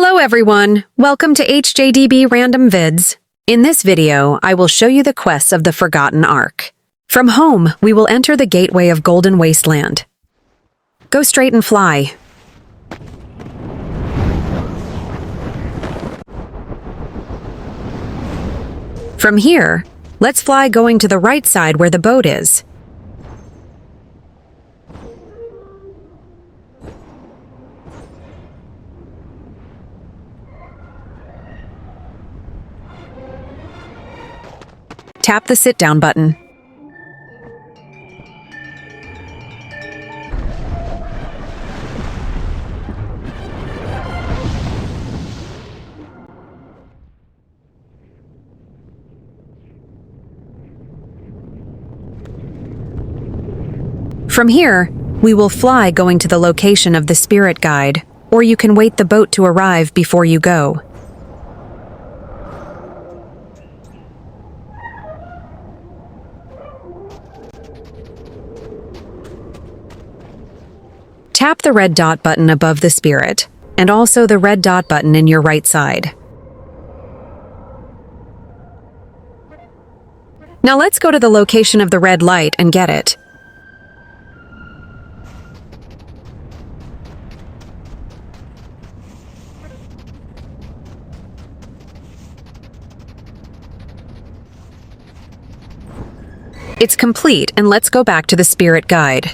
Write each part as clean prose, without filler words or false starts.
Hello everyone! Welcome to HJDB Random Vids. In this video, I will show you the quests of the Forgotten Ark. From home, we will enter the gateway of Golden Wasteland. Go straight and fly. From here, let's fly going to the right side where the boat is. Tap the sit-down button. From here, we will fly going to the location of the spirit guide, or you can wait the boat to arrive before you go. Tap the red dot button above the spirit, and also the red dot button in your right side. Now let's go to the location of the red light and get it. It's complete, and let's go back to the spirit guide.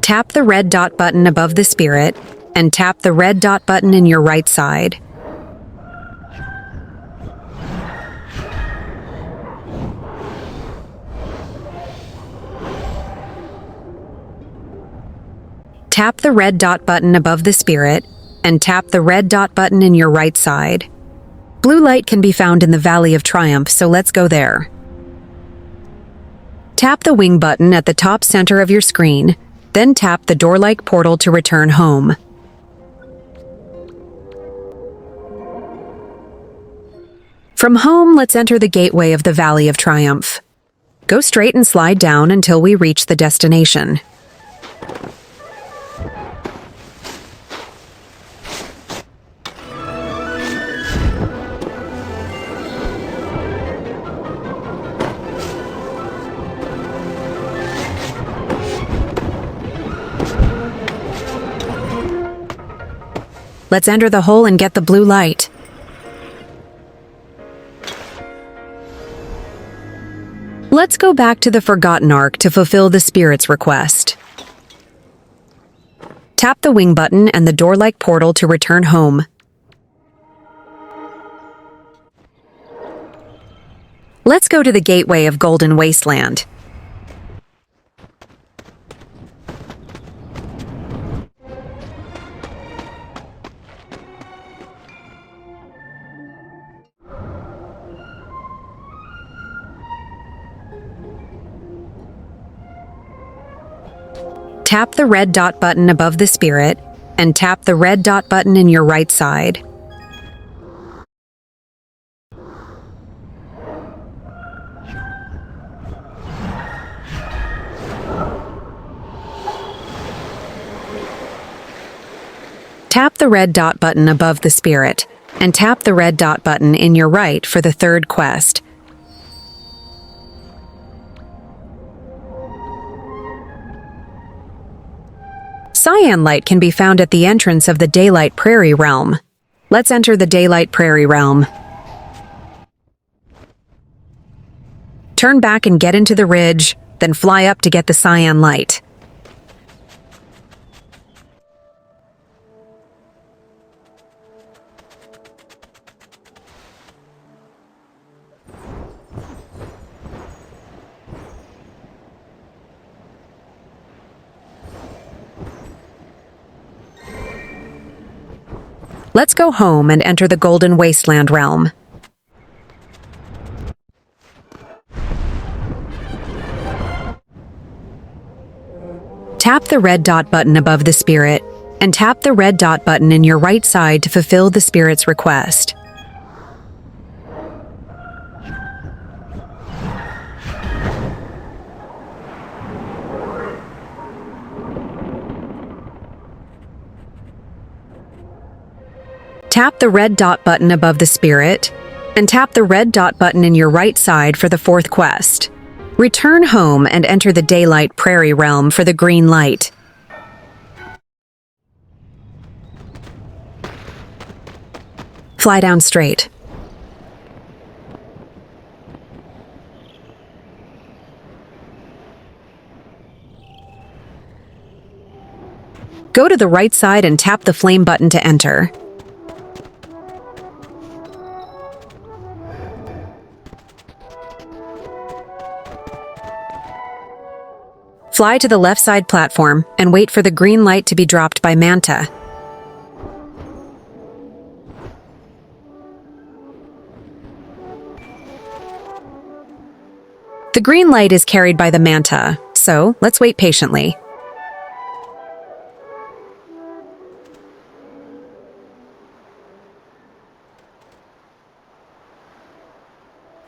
Tap the red dot button above the spirit, and tap the red dot button in your right side. Tap the red dot button above the spirit, and tap the red dot button in your right side. Blue light can be found in the Valley of Triumph, so let's go there. Tap the wing button at the top center of your screen, then tap the door-like portal to return home. From home, let's enter the gateway of the Valley of Triumph. Go straight and slide down until we reach the destination. Let's enter the hole and get the blue light. Let's go back to the Forgotten Ark to fulfill the spirit's request. Tap the wing button and the door-like portal to return home. Let's go to the gateway of Golden Wasteland. Tap the red dot button above the spirit, and tap the red dot button in your right side. Tap the red dot button above the spirit, and tap the red dot button in your right for the third quest. Cyan light can be found at the entrance of the Daylight Prairie Realm. Let's enter the Daylight Prairie Realm. Turn back and get into the ridge, then fly up to get the cyan light. Let's go home and enter the Golden Wasteland realm. Tap the red dot button above the spirit, and tap the red dot button in your right side to fulfill the spirit's request. Tap the red dot button above the spirit, and tap the red dot button in your right side for the fourth quest. Return home and enter the Daylight Prairie realm for the green light. Fly down straight. Go to the right side and tap the flame button to enter. Fly to the left side platform and wait for the green light to be dropped by Manta. The green light is carried by the Manta, so let's wait patiently.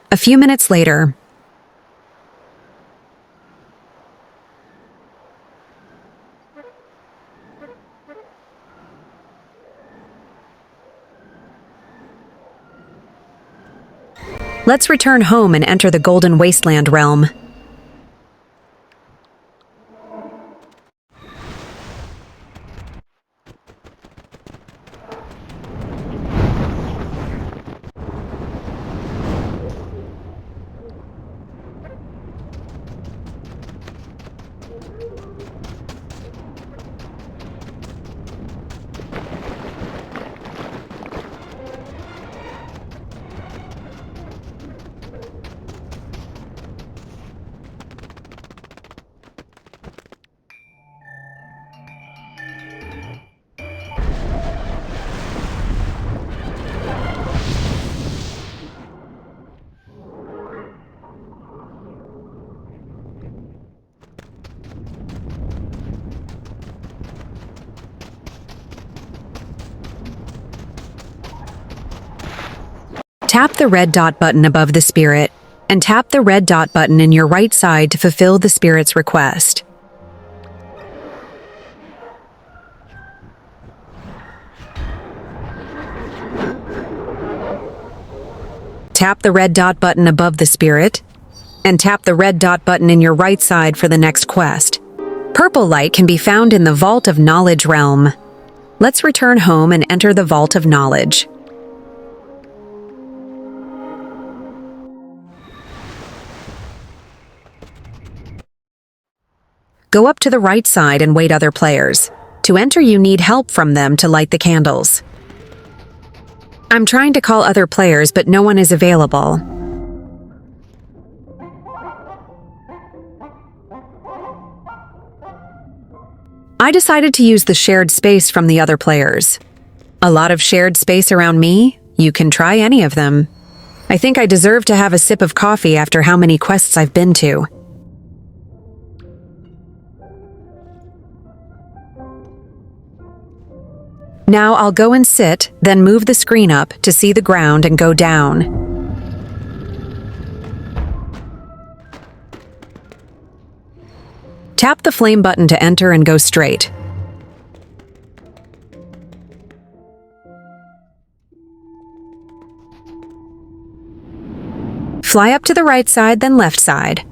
A few minutes later, let's return home and enter the Golden Wasteland realm. Tap the red dot button above the spirit, and tap the red dot button in your right side to fulfill the spirit's request. Tap the red dot button above the spirit, and tap the red dot button in your right side for the next quest. Purple light can be found in the Vault of Knowledge realm. Let's return home and enter the Vault of Knowledge. Go up to the right side and wait other players. To enter, you need help from them to light the candles. I'm trying to call other players, but no one is available. I decided to use the shared space from the other players. A lot of shared space around me? You can try any of them. I think I deserve to have a sip of coffee after how many quests I've been to. Now I'll go and sit, then move the screen up to see the ground and go down. Tap the flame button to enter and go straight. Fly up to the right side, then left side.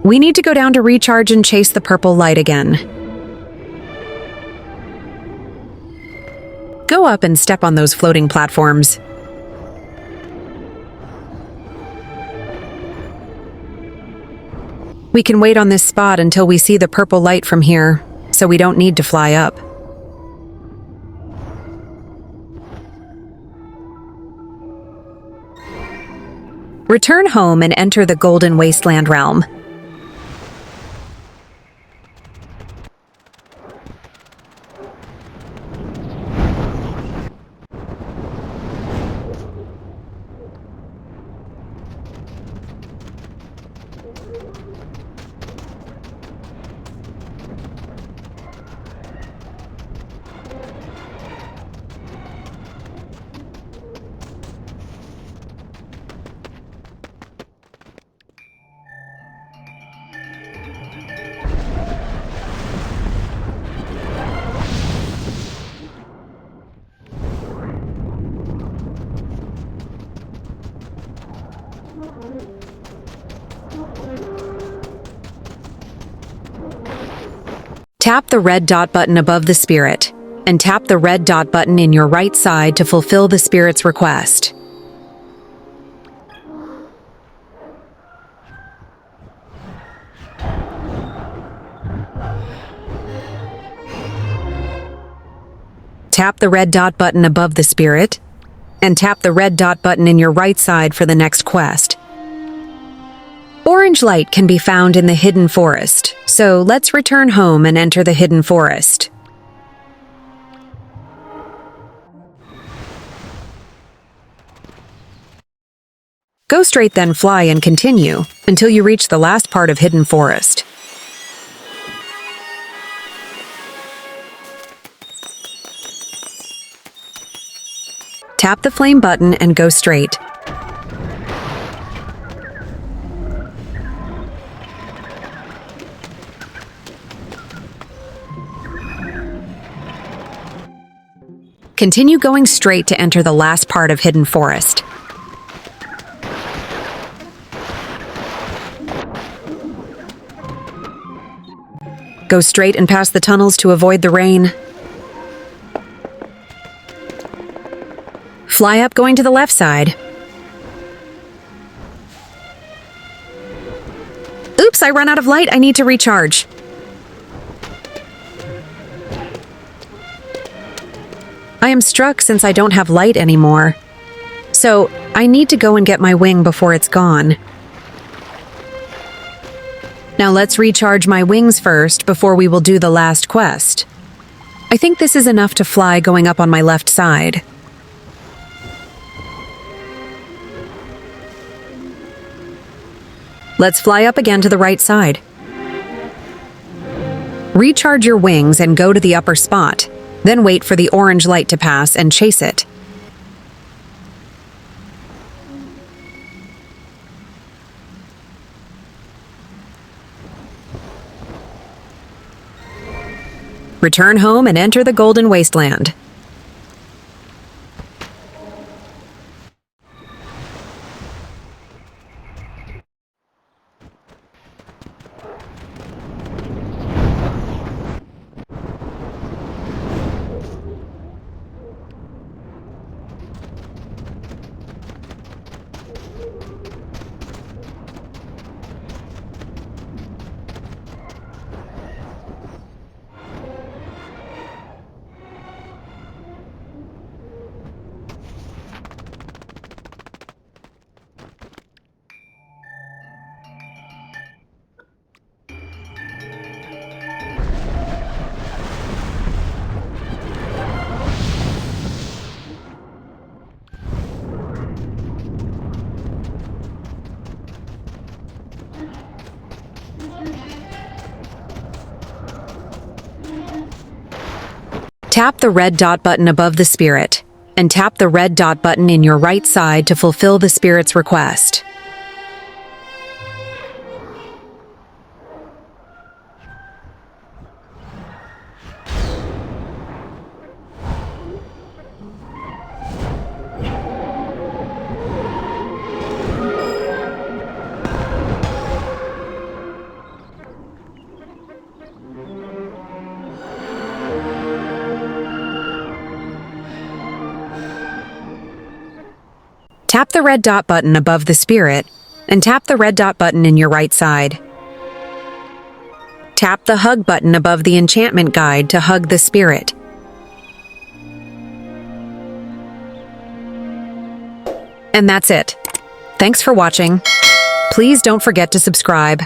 We need to go down to recharge and chase the purple light again. Go up and step on those floating platforms. We can wait on this spot until we see the purple light from here, so we don't need to fly up. Return home and enter the Golden Wasteland realm. Tap the red dot button above the spirit, and tap the red dot button in your right side to fulfill the spirit's request. Tap the red dot button above the spirit, and tap the red dot button in your right side for the next quest. Orange light can be found in the hidden forest, so let's return home and enter the hidden forest. Go straight then fly and continue until you reach the last part of hidden forest. Tap the flame button and go straight. Continue going straight to enter the last part of hidden forest. Go straight and past the tunnels to avoid the rain. Fly up going to the left side. Oops, I run out of light. I need to recharge. I am struck since I don't have light anymore. So, I need to go and get my wing before it's gone. Now let's recharge my wings first before we will do the last quest. I think this is enough to fly going up on my left side. Let's fly up again to the right side. Recharge your wings and go to the upper spot. Then wait for the orange light to pass and chase it. Return home and enter the Golden Wasteland. Tap the red dot button above the spirit, and tap the red dot button in your right side to fulfill the spirit's request. Tap the red dot button above the spirit, and tap the red dot button in your right side. Tap the hug button above the enchantment guide to hug the spirit. And that's it. Thanks for watching. Please don't forget to subscribe.